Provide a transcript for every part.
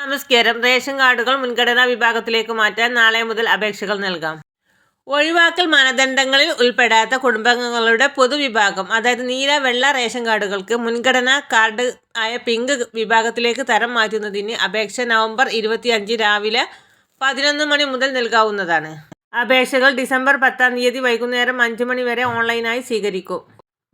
നമസ്കാരം. റേഷൻ കാർഡുകൾ മുൻഗണനാ വിഭാഗത്തിലേക്ക് മാറ്റാൻ നാളെ മുതൽ അപേക്ഷകൾ നൽകാം. ഒഴിവാക്കൽ മാനദണ്ഡങ്ങളിൽ ഉൾപ്പെടാത്ത കുടുംബാംഗങ്ങളുടെ പൊതുവിഭാഗം, അതായത് നീല, വെള്ള റേഷൻ കാർഡുകൾക്ക് മുൻഗണനാ കാർഡ് ആയ പിങ്ക് വിഭാഗത്തിലേക്ക് തരം മാറ്റുന്നതിന് അപേക്ഷ നവംബർ 25 രാവിലെ 11 മണി മുതൽ നൽകാവുന്നതാണ്. അപേക്ഷകൾ ഡിസംബർ 10 വൈകുന്നേരം 5 മണി വരെ ഓൺലൈനായി സ്വീകരിക്കും.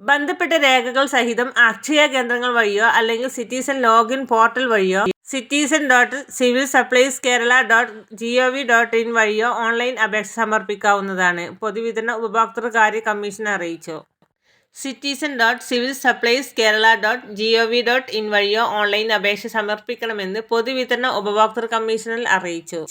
ബന്ധപ്പെട്ട രേഖകൾ സഹിതം അക്ഷയ കേന്ദ്രങ്ങൾ വഴിയോ അല്ലെങ്കിൽ സിറ്റിസൺ ലോഗിൻ പോർട്ടൽ വഴിയോ citizen.civilsupplieskerala.gov.in വഴിയോ ഓൺലൈൻ അപേക്ഷ സമർപ്പിക്കാവുന്നതാണ്. പൊതുവിതരണ ഉപഭോക്തൃകാര്യ കമ്മീഷൻ അറിയിച്ചു. citizen.civilsupplieskerala.gov.in വഴിയോ ഓൺലൈൻ അപേക്ഷ സമർപ്പിക്കണമെന്ന് പൊതുവിതരണ ഉപഭോക്തൃ കമ്മീഷനിൽ അറിയിച്ചു.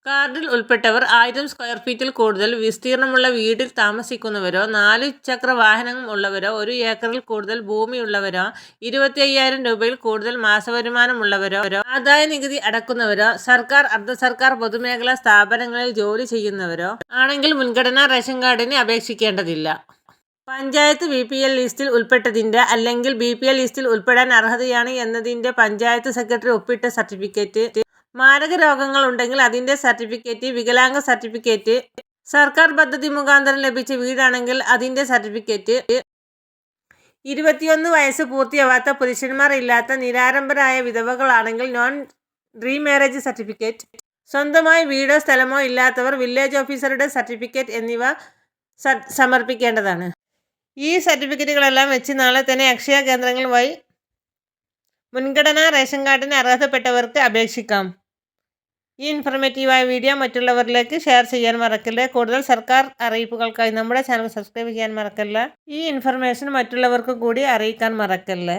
കാർഡിൽ ഉൾപ്പെട്ടവർ 1000 സ്ക്വയർ ഫീറ്റിൽ കൂടുതൽ വിസ്തീർണമുള്ള വീട്ടിൽ താമസിക്കുന്നവരോ, 4 ചക്ര വാഹനം ഉള്ളവരോ, 1 ഏക്കറിൽ കൂടുതൽ ഭൂമിയുള്ളവരോ, 25,000 രൂപയിൽ കൂടുതൽ മാസവരുമാനമുള്ളവരോ, ആദായ നികുതി അടക്കുന്നവരോ, സർക്കാർ, അർദ്ധ സർക്കാർ, പൊതുമേഖലാ സ്ഥാപനങ്ങളിൽ ജോലി ചെയ്യുന്നവരോ ആണെങ്കിൽ മുൻഗണനാ റേഷൻ കാർഡിന് അപേക്ഷിക്കേണ്ടതില്ല. പഞ്ചായത്ത് BPL ലിസ്റ്റിൽ ഉൾപ്പെട്ടതിൻ്റെ അല്ലെങ്കിൽ BPL ലിസ്റ്റിൽ ഉൾപ്പെടാൻ അർഹതയാണ് എന്നതിൻ്റെ പഞ്ചായത്ത് സെക്രട്ടറി ഒപ്പിട്ട സർട്ടിഫിക്കറ്റ്, മാരക രോഗങ്ങൾ ഉണ്ടെങ്കിൽ അതിൻ്റെ സർട്ടിഫിക്കറ്റ്, വികലാംഗ സർട്ടിഫിക്കറ്റ്, സർക്കാർ പദ്ധതി മുഖാന്തരം ലഭിച്ച വീടാണെങ്കിൽ അതിൻ്റെ സർട്ടിഫിക്കറ്റ്, 21 വയസ്സ് പൂർത്തിയാവാത്ത പുരുഷന്മാർ ഇല്ലാത്ത നിരാലംബരായ വിധവകളാണെങ്കിൽ നോൺ റീമാരേജ് സർട്ടിഫിക്കറ്റ്, സ്വന്തമായി വീടോ സ്ഥലമോ ഇല്ലാത്തവർ വില്ലേജ് ഓഫീസറുടെ സർട്ടിഫിക്കറ്റ് എന്നിവ സമർപ്പിക്കേണ്ടതാണ്. ഈ സർട്ടിഫിക്കറ്റുകളെല്ലാം വെച്ച് നാളെ തന്നെ അക്ഷയ കേന്ദ്രങ്ങൾ വഴി മുൻഗണനാ റേഷൻ കാർഡിന് അർഹതപ്പെട്ടവർക്ക് അപേക്ഷിക്കാം. ഈ ഇൻഫർമേറ്റീവായ വീഡിയോ മറ്റുള്ളവരിലേക്ക് ഷെയർ ചെയ്യാൻ മറക്കല്ലേ. കൂടുതൽ സർക്കാർ അറിയിപ്പുകൾക്കായി നമ്മുടെ ചാനൽ സബ്സ്ക്രൈബ് ചെയ്യാൻ മറക്കല്ല. ഈ ഇൻഫർമേഷൻ മറ്റുള്ളവർക്ക് കൂടി അറിയിക്കാൻ മറക്കല്ലേ.